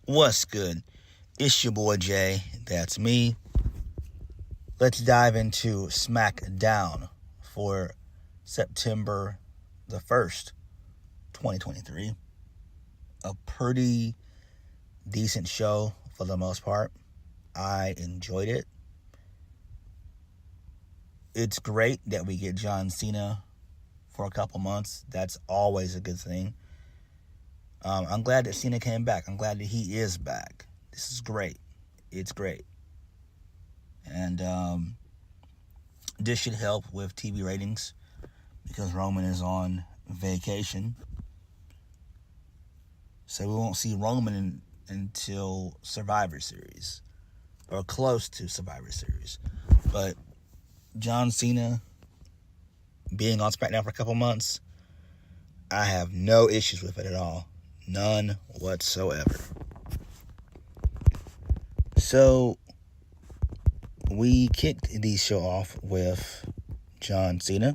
What's good? It's your boy Jay. That's me. Let's dive into Smackdown for September the 1st, 2023. A pretty decent show for the most part. I enjoyed it. It's great that we get John Cena for a couple months. That's always a good thing. I'm glad that Cena came back. I'm glad that he is back. This is great. It's great. And this should help with TV ratings because Roman is on vacation. So we won't see Roman until Survivor Series. Or close to Survivor Series. But John Cena being on SmackDown for a couple months, I have no issues with it at all. None whatsoever. So, we kicked the show off with John Cena.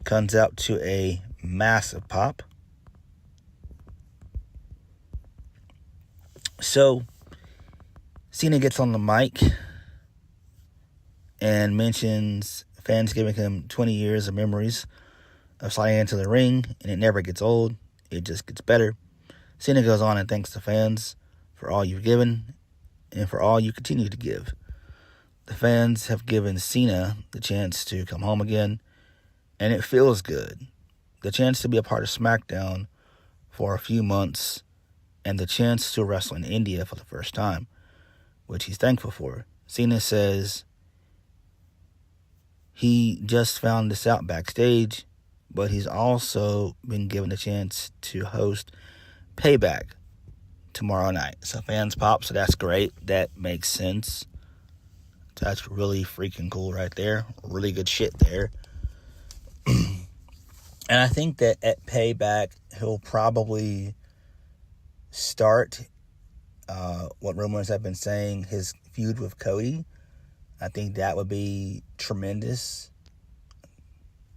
Comes out to a massive pop. So, Cena gets on the mic and mentions fans giving him 20 years of memories of sliding into the ring, and it never gets old. It just gets better. Cena goes on and thanks the fans for all you've given and for all you continue to give. The fans have given Cena the chance to come home again, and it feels good. The chance to be a part of SmackDown for a few months and the chance to wrestle in India for the first time, which he's thankful for. Cena says he just found this out backstage, but he's also been given a chance to host Payback tomorrow night. So fans pop, so that's great. That makes sense. That's really freaking cool right there. Really good shit there. And I think that at Payback, he'll probably start what rumors have been saying, his feud with Cody. I think that would be tremendous.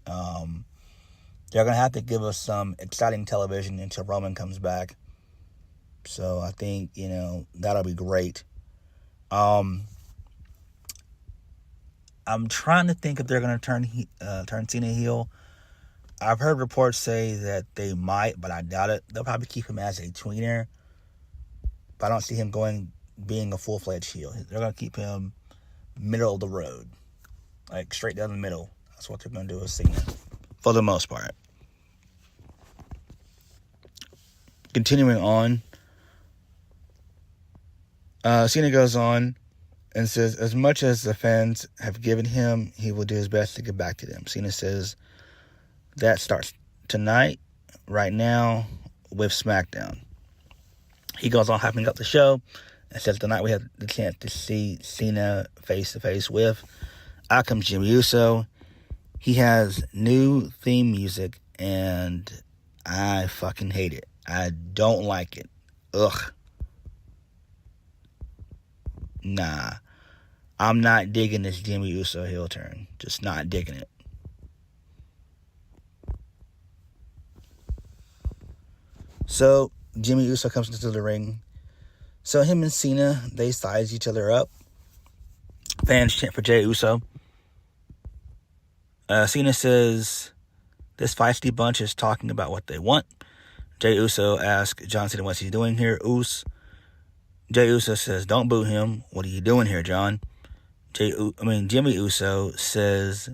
They're going to have to give us some exciting television until Roman comes back. So I think, that'll be great. I'm trying to think if they're going to turn Cena heel. I've heard reports say that they might, but I doubt it. They'll probably keep him as a tweener. But I don't see him being a full-fledged heel. They're going to keep him middle of the road. Like, straight down the middle. That's what they're going to do with Cena. For the most part. Continuing on. Cena goes on and says, as much as the fans have given him, he will do his best to get back to them. Cena says, that starts tonight, right now, with SmackDown. He goes on hyping up the show and says tonight we have the chance to see Cena face-to-face with. Out comes Jimmy Uso. He has new theme music, and I fucking hate it. I don't like it. Ugh. Nah. I'm not digging this Jimmy Uso heel turn. Just not digging it. So, Jimmy Uso comes into the ring. So, him and Cena, they size each other up. Fans chant for Jey Uso. Cena says, this feisty bunch is talking about what they want. Jey Uso asks John Cena what he's doing here. Jey Uso says, don't boo him. What are you doing here, John? Jimmy Uso says,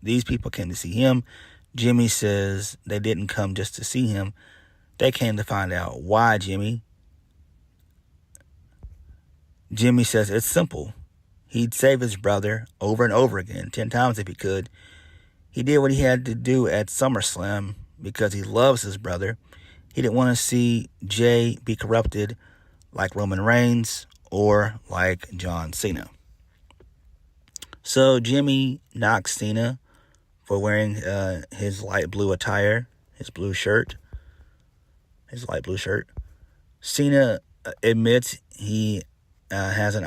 these people came to see him. Jimmy says, they didn't come just to see him. They came to find out why, Jimmy. Jimmy says, it's simple. He'd save his brother over and over again, 10 times if he could. He did what he had to do at SummerSlam because he loves his brother. He didn't want to see Jay be corrupted like Roman Reigns or like John Cena. So Jimmy knocks Cena for wearing his light blue attire, his light blue shirt. Cena admits he has an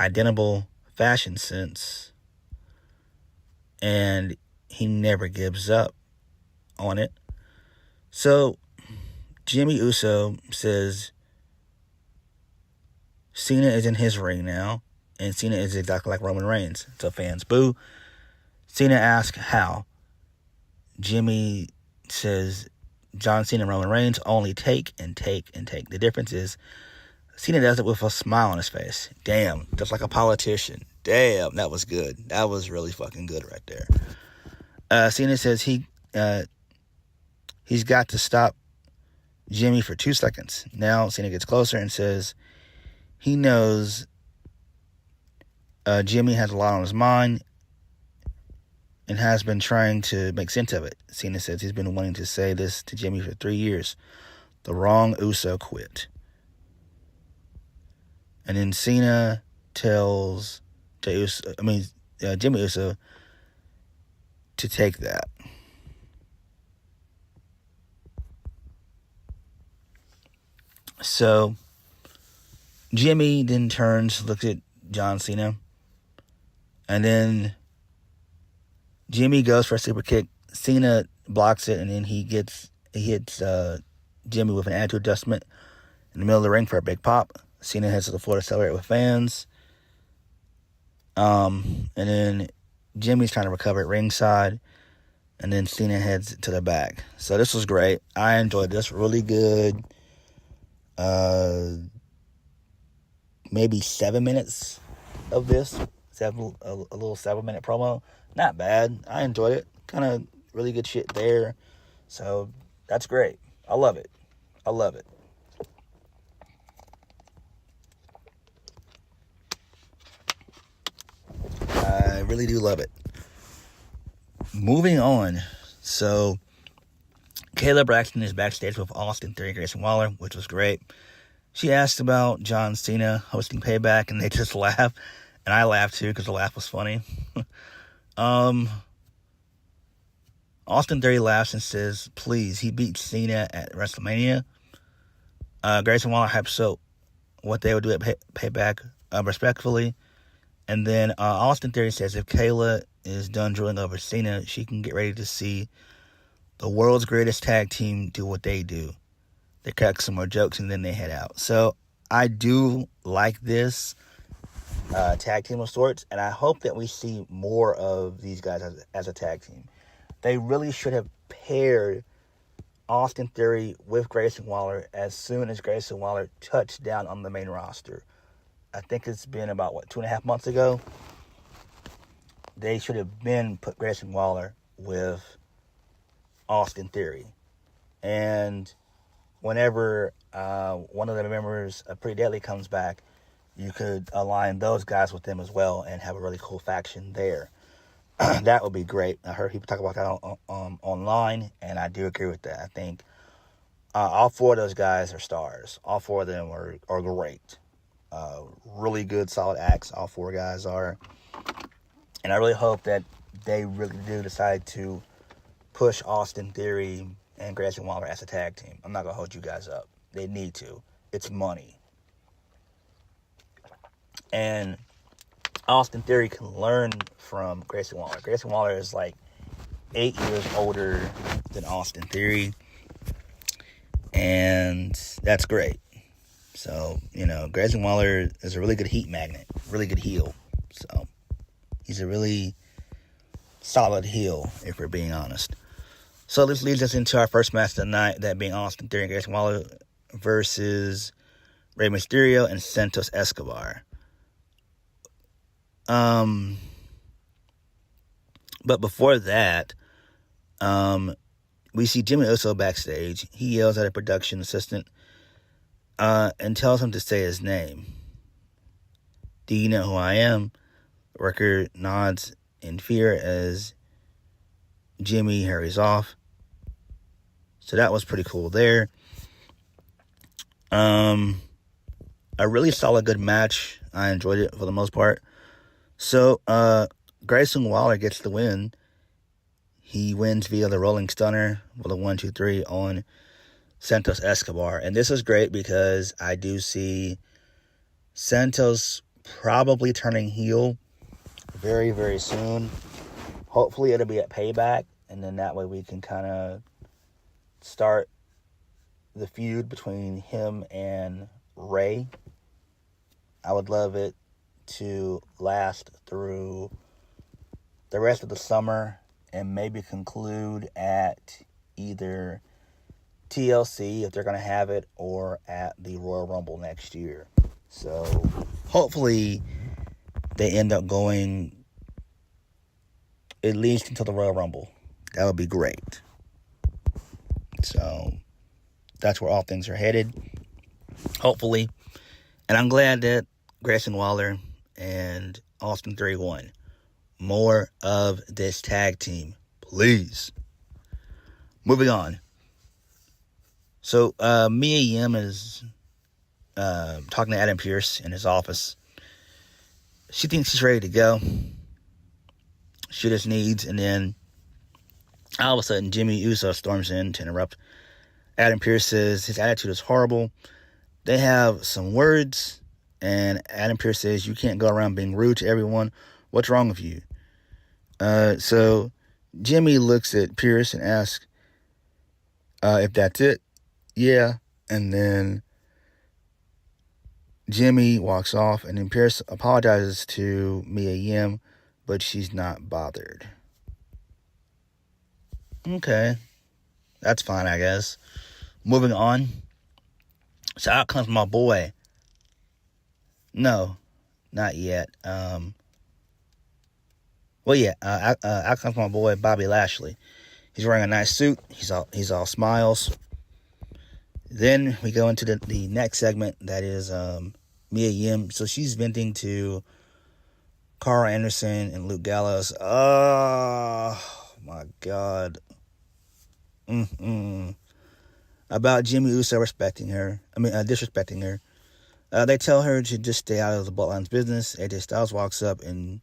identical fashion sense, and he never gives up on it. So, Jimmy Uso says Cena is in his ring now, and Cena is exactly like Roman Reigns. So fans boo. Cena asks how. Jimmy says John Cena and Roman Reigns only take and take and take. The difference is Cena does it with a smile on his face. Damn, just like a politician. Damn, that was good. That was really fucking good right there. Cena says he's got to stop Jimmy for 2 seconds. Now Cena gets closer and says he knows Jimmy has a lot on his mind and has been trying to make sense of it. Cena says he's been wanting to say this to Jimmy for 3 years. The wrong Uso quit. And then Cena tells Jimmy Uso to take that. So Jimmy then turns, looks at John Cena, and then Jimmy goes for a super kick. Cena blocks it, and then he hits Jimmy with an attitude adjustment in the middle of the ring for a big pop. Cena heads to the floor to celebrate with fans. And then Jimmy's trying to recover at ringside, and then Cena heads to the back. So this was great. I enjoyed this. Really good. Maybe 7 minutes of this. A little 7-minute promo. Not bad. I enjoyed it. Kind of really good shit there. So that's great. I love it. I love it. I really do love it. Moving on. So Kayla Braxton is backstage with Austin Theory and Grayson Waller, which was great. She asked about John Cena hosting Payback, and they just laugh. And I laughed too because the laugh was funny. Austin Theory laughs and says, please, he beat Cena at WrestleMania. Grayson Waller hypes up what they would do at Payback respectfully. And then Austin Theory says if Kayla is done drooling over Cena, she can get ready to see the world's greatest tag team do what they do. They crack some more jokes and then they head out. So I do like this tag team of sorts, and I hope that we see more of these guys as a tag team. They really should have paired Austin Theory with Grayson Waller as soon as Grayson Waller touched down on the main roster. I think it's been about, 2.5 months ago? They should have put Grayson Waller with Austin Theory. And whenever one of the members of Pretty Deadly comes back, you could align those guys with them as well and have a really cool faction there. That would be great. I heard people talk about that online, and I do agree with that. I think all 4 of those guys are stars. All 4 of them are great. Really good, solid acts. All 4 guys are. And I really hope that they really do decide to push Austin Theory and Grayson Waller as a tag team. I'm not going to hold you guys up. They need to. It's money. And Austin Theory can learn from Grayson Waller. Grayson Waller is like 8 years older than Austin Theory. And that's great. So, Grayson Waller is a really good heat magnet. Really good heel. So, he's a really solid heel, if we're being honest. So, this leads us into our first match of the night, that being Austin Theory and Grayson Waller versus Rey Mysterio and Santos Escobar. But before that, we see Jimmy Uso backstage. He yells at a production assistant and tells him to say his name. Do you know who I am? The worker nods in fear as Jimmy hurries off. So that was pretty cool there. A really solid, good match. I enjoyed it for the most part. So, Grayson Waller gets the win. He wins via the Rolling Stunner with a 1-2-3 on Santos Escobar. And this is great because I do see Santos probably turning heel very, very soon. Hopefully it'll be at Payback, and then that way we can kind of start the feud between him and Ray. I would love it to last through the rest of the summer and maybe conclude at either TLC, if they're going to have it, or at the Royal Rumble next year. So hopefully they end up going at least until the Royal Rumble. That would be great. So that's where all things are headed, hopefully. And I'm glad that Grayson Waller and Austin 3 won. More of this tag team, please. Moving on. So Mia Yim is talking to Adam Pearce in his office. She thinks she's ready to go. She just needs, and then all of a sudden Jimmy Uso storms in to interrupt. Adam Pearce says his attitude is horrible. They have some words, and Adam Pearce says, you can't go around being rude to everyone. What's wrong with you? So Jimmy looks at Pearce and asks if that's it. Yeah. And then Jimmy walks off, and then Pearce apologizes to Mia Yim, but she's not bothered. Okay. That's fine, I guess. Moving on. So out comes my boy. No, not yet. Out comes my boy Bobby Lashley. He's wearing a nice suit. He's all smiles. Then we go into the next segment, that is Mia Yim. So she's venting to Carl Anderson and Luke Gallows. Oh my God. About Jimmy Uso disrespecting her. They tell her to just stay out of the Bloodline's business. AJ Styles walks up and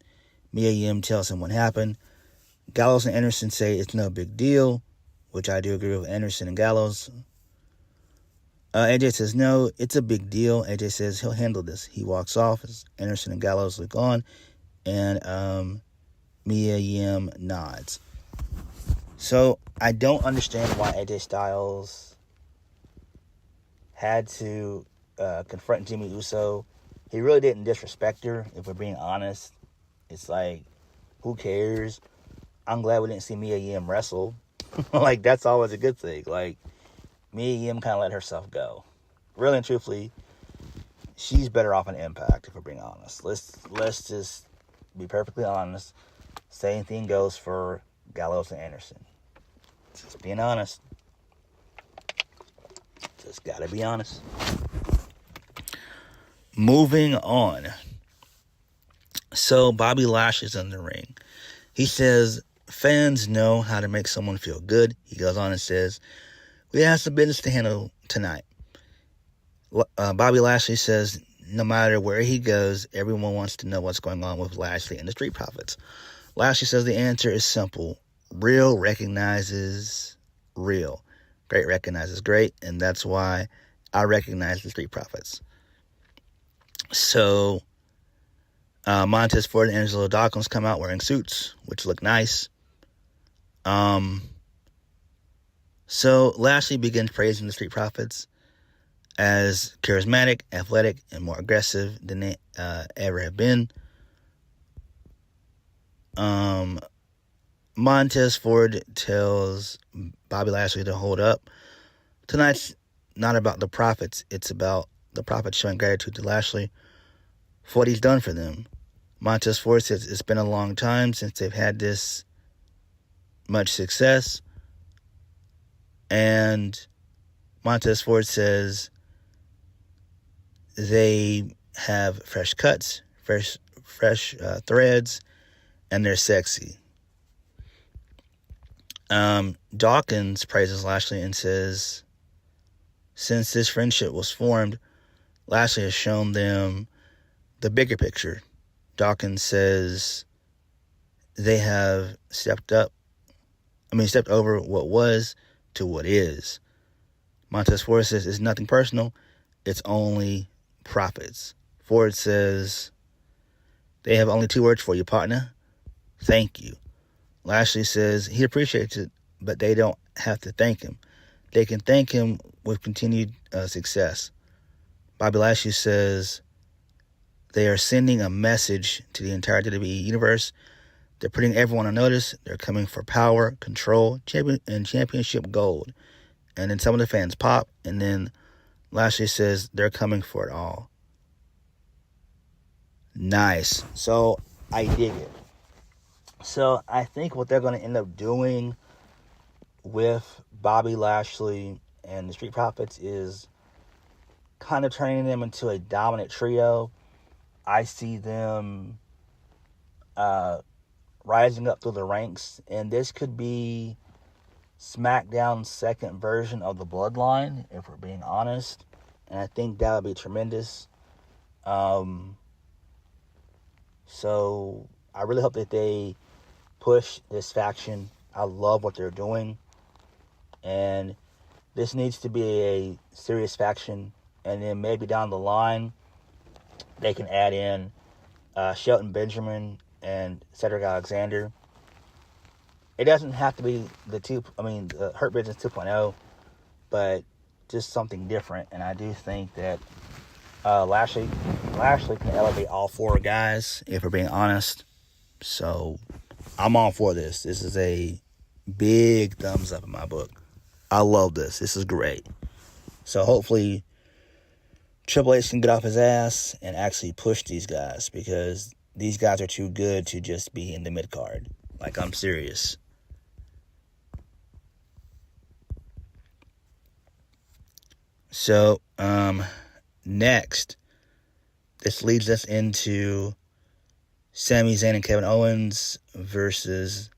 Mia Yim tells him what happened. Gallows and Anderson say it's no big deal, which I do agree with Anderson and Gallows. AJ says, no, it's a big deal. AJ says he'll handle this. He walks off as Anderson and Gallows look on, and Mia Yim nods. So I don't understand why AJ Styles had to confront Jimmy Uso. He really didn't disrespect her, if we're being honest. It's like, who cares? I'm glad we didn't see Mia Yim wrestle. Like, that's always a good thing. Like, Mia Yim kind of let herself go. Really and truthfully, she's better off in Impact, if we're being honest. Let's just be perfectly honest. Same thing goes for Gallows and Anderson. Just being honest. Just gotta be honest. Moving on. So Bobby Lashley's in the ring. He says fans know how to make someone feel good. He goes on and says, we have some business to handle tonight. Bobby Lashley says no matter where he goes, everyone wants to know what's going on with Lashley and the Street Profits. Lashley says the answer is simple. Real recognizes real. Great recognizes great, and that's why I recognize the Street Profits. So Montez Ford and Angelo Dawkins come out wearing suits, which look nice. So Lashley begins praising the Street Profits as charismatic, athletic, and more aggressive than they ever have been. Montez Ford tells Bobby Lashley to hold up. Tonight's not about the Profits. It's about the Profits showing gratitude to Lashley for what he's done for them. Montez Ford says it's been a long time since they've had this much success. And Montez Ford says they have fresh cuts, fresh threads, and they're sexy. Dawkins praises Lashley and says, since this friendship was formed, Lashley has shown them the bigger picture. Dawkins says they have stepped over what was to what is. Montez Ford says it's nothing personal, it's only profits. Ford says they have only 2 words for you, partner. Thank you. Lashley says he appreciates it, but they don't have to thank him. they can thank him with continued success. Bobby Lashley says they are sending a message to the entire WWE universe. They're putting everyone on notice. They're coming for power, control, and championship gold. And then some of the fans pop, and then Lashley says they're coming for it all. Nice. So I dig it. So I think what they're going to end up doing with Bobby Lashley and the Street Profits is kind of turning them into a dominant trio. I see them rising up through the ranks, and this could be SmackDown's second version of the Bloodline, if we're being honest, and I think that would be tremendous. So I really hope that they push this faction. I love what they're doing, and this needs to be a serious faction, and then maybe down the line they can add in Shelton Benjamin and Cedric Alexander. It doesn't have to be the Hurt Business 2.0, but just something different. And I do think that Lashley can elevate all four guys, if we're being honest. So I'm all for this. This is a big thumbs up in my book. I love this. This is great. So hopefully Triple H can get off his ass and actually push these guys, because these guys are too good to just be in the mid-card. Like, I'm serious. So, next, this leads us into Sami Zayn and Kevin Owens versus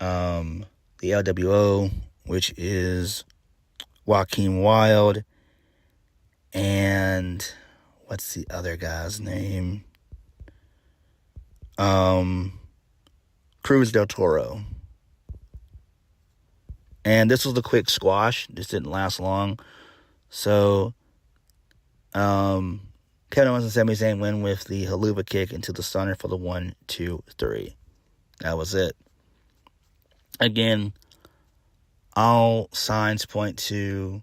the LWO, which is Joaquin Wilde and what's the other guy's name? Cruz del Toro. And this was a quick squash. This didn't last long. So, Kevin Owens and Sami Zayn win with the haluva kick into the stunner for the 1, 2, 3. That was it. Again, all signs point to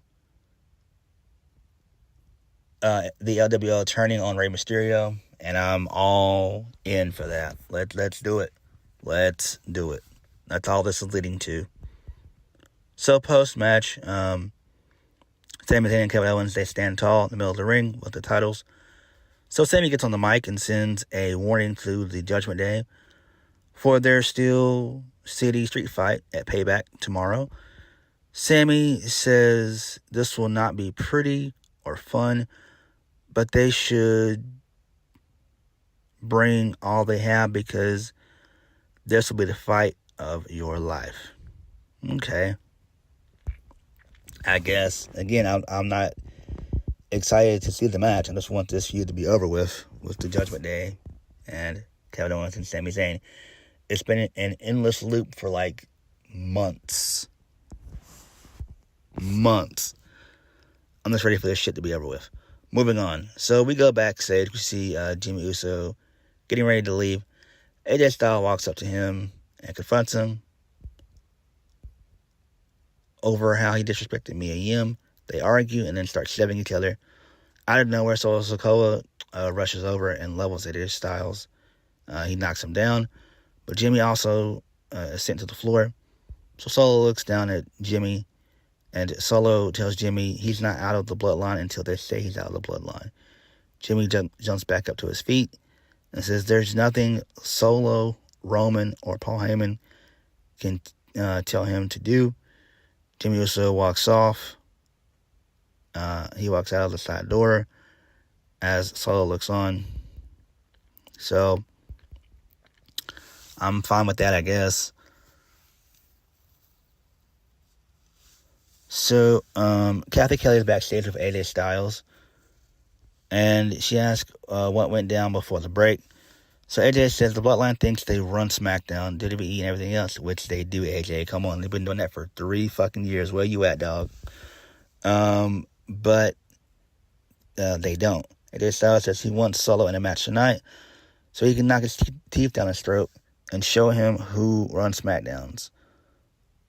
the LWO turning on Rey Mysterio, and I'm all in for that. Let's do it. Let's do it. That's all this is leading to. So post-match, Sami Zayn and Kevin Owens, they stand tall in the middle of the ring with the titles. So Sami gets on the mic and sends a warning to the Judgment Day for their Steel City street fight at Payback tomorrow. Sami says this will not be pretty or fun, but they should bring all they have because this will be the fight of your life. Okay. I guess, again, I'm not excited to see the match. I just want this feud to be over with the Judgment Day and Kevin Owens and Sami Zayn. It's been an endless loop for like months. I'm just ready for this shit to be over with. Moving on. So we go backstage. We see Jimmy Uso getting ready to leave. AJ Styles walks up to him and confronts him over how he disrespected Mia Yim. They argue and then start shoving each other. Out of nowhere, Solo Sikoa rushes over and levels AJ Styles. He knocks him down. But Jimmy also is sent to the floor. So Solo looks down at Jimmy, and Solo tells Jimmy he's not out of the bloodline until they say he's out of the bloodline. Jimmy jumps back up to his feet and says there's nothing Solo, Roman, or Paul Heyman can tell him to do. Jimmy Uso walks off. He walks out of the side door as Solo looks on. So I'm fine with that, I guess. So Kathy Kelly is backstage with AJ Styles, and she asks what went down before the break. So AJ says the Bloodline thinks they run SmackDown, WWE, and everything else, which they do, AJ. Come on, they've been doing that for 3 fucking years. Where you at, dog? But they don't. AJ Styles says he wants Solo in a match tonight so he can knock his teeth down his throat and show him who runs SmackDowns.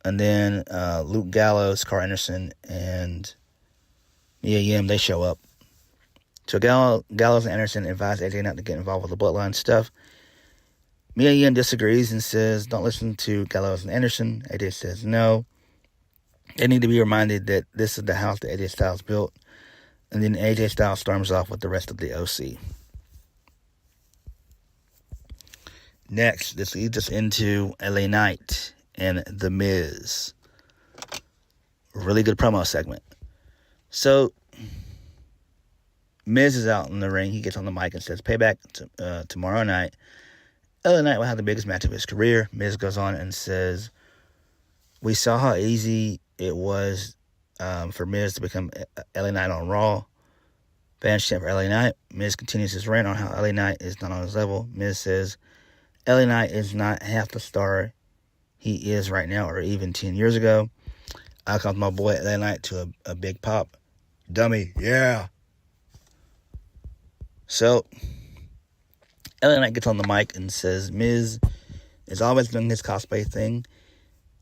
And then Luke Gallows, Carl Anderson, and Mia Yim, they show up. So Gallows and Anderson advise AJ not to get involved with the Bloodline stuff. Mia Yim disagrees and says, don't listen to Gallows and Anderson. AJ says no. They need to be reminded that this is the house that AJ Styles built. And then AJ Styles storms off with the rest of the OC. Next, this leads us into LA Knight and The Miz. Really good promo segment. So, Miz is out in the ring. He gets on the mic and says, payback tomorrow night. LA Knight will have the biggest match of his career. Miz goes on and says, we saw how easy it was for Miz to become LA Knight on Raw. Fans chant for LA Knight. Miz continues his rant on how LA Knight is not on his level. Miz says, LA Knight is not half the star he is right now or even 10 years ago. I called my boy LA Knight to a big pop. Dummy, yeah. So, LA Knight gets on the mic and says, Miz has always done his cosplay thing.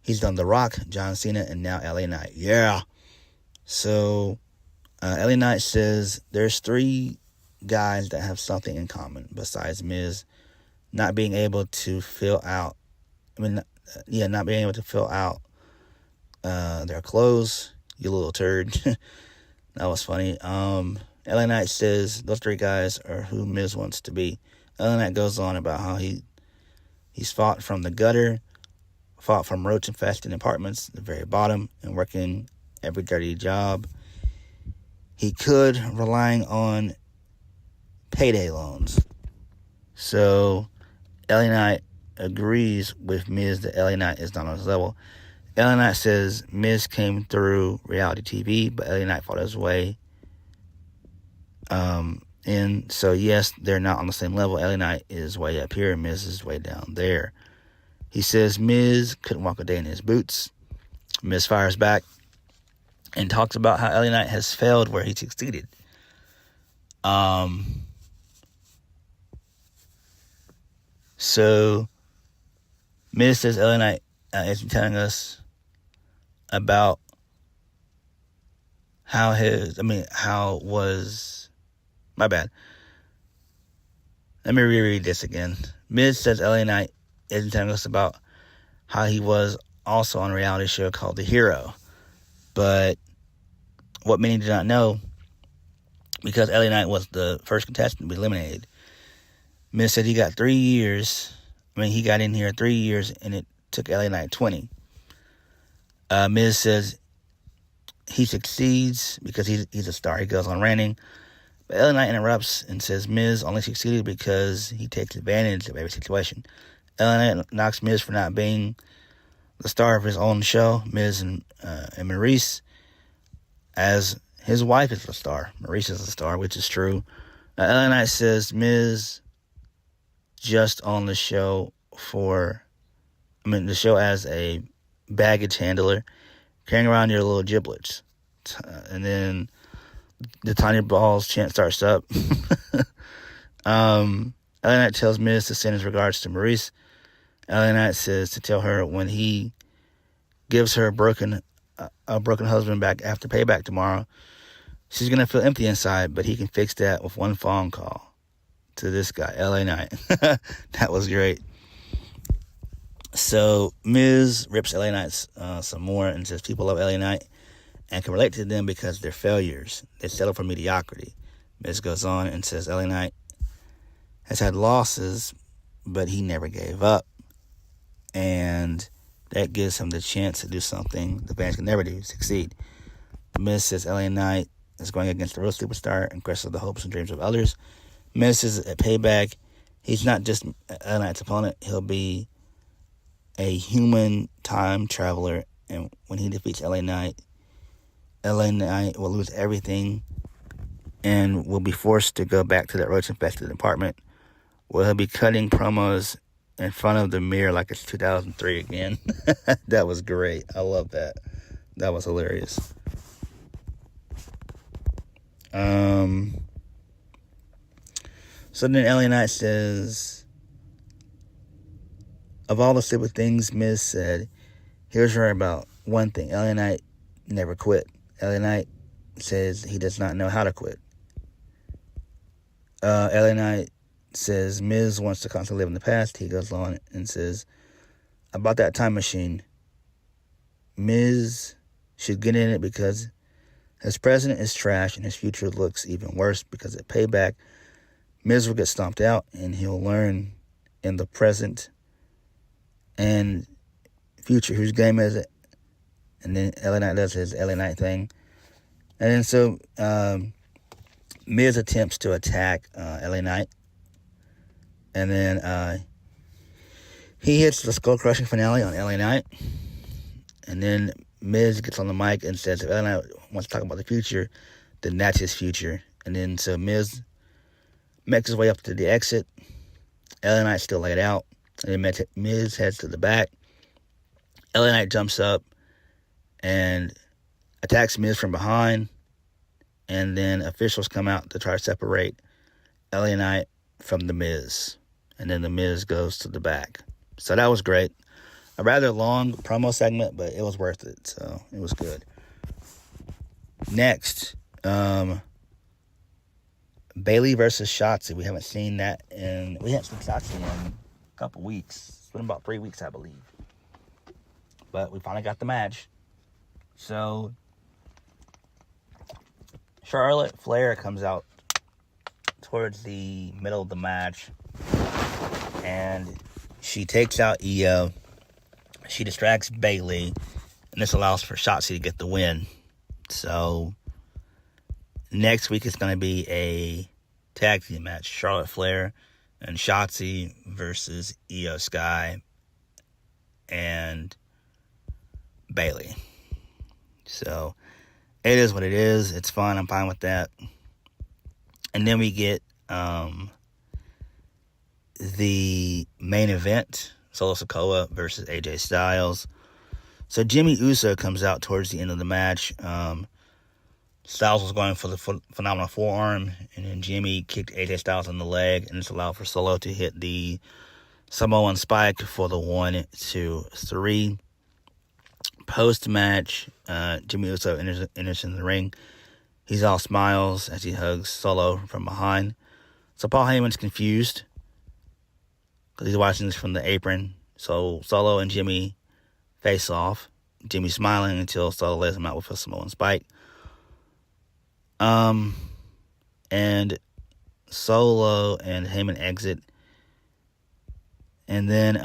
He's done The Rock, John Cena, and now LA Knight. Yeah. So, LA Knight says there's 3 guys that have something in common besides Miz not being able to fill out. Not being able to fill out their clothes. You little turd. That was funny. LA Knight says those 3 guys are who Miz wants to be. LA Knight goes on about how he's fought from the gutter, fought from roach-infested apartments, the very bottom, and working every dirty job he could, relying on payday loans. So, LA Knight agrees with Miz that LA Knight is not on his level. LA Knight says Miz came through reality TV, but LA Knight fought his way. And so, yes, they're not on the same level. LA Knight is way up here, and Miz is way down there. He says Miz couldn't walk a day in his boots. Miz fires back and talks about how LA Knight has failed where he succeeded. So, Miz says LA Knight is telling us about my bad. Let me reread this again. Miz says LA Knight is telling us about how he was also on a reality show called The Hero. But what many do not know, because LA Knight was the first contestant to be eliminated, Miz said he got 3 years. He got in here 3 years, and it took LA Knight 20. Miz says he succeeds because he's a star. He goes on ranting. But LA Knight interrupts and says Miz only succeeded because he takes advantage of every situation. LA Knight knocks Miz for not being the star of his own show. Miz and Maurice, as his wife is the star. Maurice is the star, which is true. LA Knight says Miz just on the show the show as a baggage handler, carrying around your little giblets. And then the tiny balls chant starts up. LA Knight tells Miz to send his regards to Maurice. LA Knight says to tell her when he gives her a broken husband back after payback tomorrow, she's going to feel empty inside, but he can fix that with one phone call to this guy, LA Knight. That was great. So Miz rips LA Knight some more and says people love LA Knight and can relate to them because they're failures. They settle for mediocrity. Miz goes on and says LA Knight has had losses, but he never gave up. And that gives him the chance to do something the fans can never do, succeed. Miz says LA Knight is going against the real superstar and crushes the hopes and dreams of others. Miz says at Payback, he's not just LA Knight's opponent, he'll be a human time traveler, and when he defeats LA Knight will lose everything and will be forced to go back to that roach-infested apartment where he'll be cutting promos in front of the mirror like it's 2003 again. That was great. I love that. That was hilarious. So then LA Knight says, of all the stupid things Miz said, Here's her about one thing. LA Knight never quit. LA Knight says he does not know how to quit. LA Knight says Miz wants to constantly live in the past. He goes on and says about that time machine, Miz should get in it because his present is trash and his future looks even worse because at Payback, Miz will get stomped out and he'll learn in the present and future whose game is it. And then LA Knight does his LA Knight thing. And then so Miz attempts to attack LA Knight. And then he hits the skull-crushing finale on LA Knight. And then Miz gets on the mic and says if LA Knight wants to talk about the future, then that's his future. And then so Miz makes his way up to the exit. LA Knight's still laid out. And then Miz heads to the back. LA Knight jumps up and attacks Miz from behind. And then officials come out to try to separate LA Knight from The Miz. And then The Miz goes to the back. So that was great. A rather long promo segment, but it was worth it. So it was good. Next, Bayley versus Shotzi. We haven't seen Shotzi in a couple weeks. It's been about 3 weeks, I believe. But we finally got the match. So Charlotte Flair comes out towards the middle of the match. And she takes out Io. She distracts Bayley. And this allows for Shotzi to get the win. So next week it's going to be a tag team match. Charlotte Flair and Shotzi versus Io Sky and Bayley. So it is what it is. It's fun. I'm fine with that. And then we get the main event, Solo Sikoa versus AJ Styles. So Jimmy Uso comes out towards the end of the match. Styles was going for the phenomenal forearm, and then Jimmy kicked AJ Styles in the leg, and this allowed for Solo to hit the Samoan Spike for the 1-2-3. Post-match, Jimmy Uso enters in the ring. He's all smiles as he hugs Solo from behind. So Paul Heyman's confused because he's watching this from the apron. So Solo and Jimmy face off. Jimmy's smiling until Solo lays him out with a Samoan Spike. And Solo and Heyman exit. And then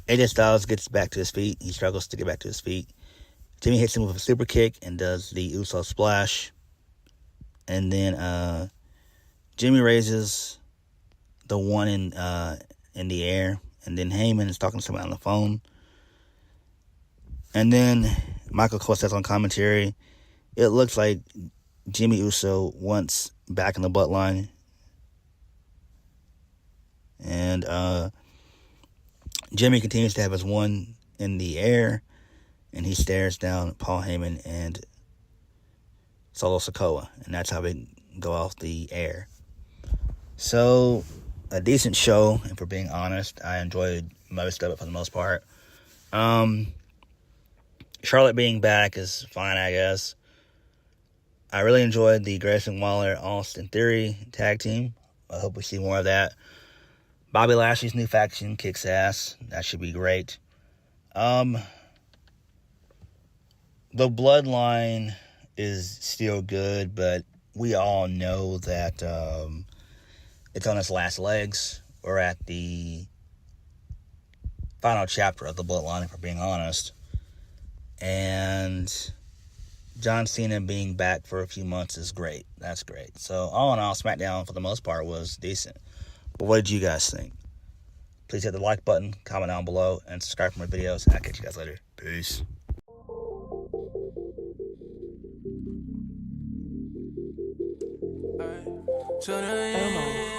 AJ Styles gets back to his feet. He struggles to get back to his feet. Jimmy hits him with a super kick and does the Uso splash. And then Jimmy raises the one in the air. And then Heyman is talking to someone on the phone. And then Michael Cole says on commentary, it looks like Jimmy Uso wants back in the Bloodline. And Jimmy continues to have his one in the air, and he stares down Paul Heyman and Solo Sikoa, and that's how they go off the air. So, a decent show, and for being honest, I enjoyed most of it for the most part. Charlotte being back is fine, I guess. I really enjoyed the Grayson Waller Austin Theory tag team. I hope we see more of that. Bobby Lashley's new faction kicks ass. That should be great. The Bloodline is still good, but we all know that it's on its last legs. We're at the final chapter of the Bloodline, if we're being honest. And John Cena being back for a few months is great. That's great. So, all in all, SmackDown, for the most part, was decent. But what did you guys think? Please hit the like button, comment down below, and subscribe for more videos. I'll catch you guys later. Peace. To the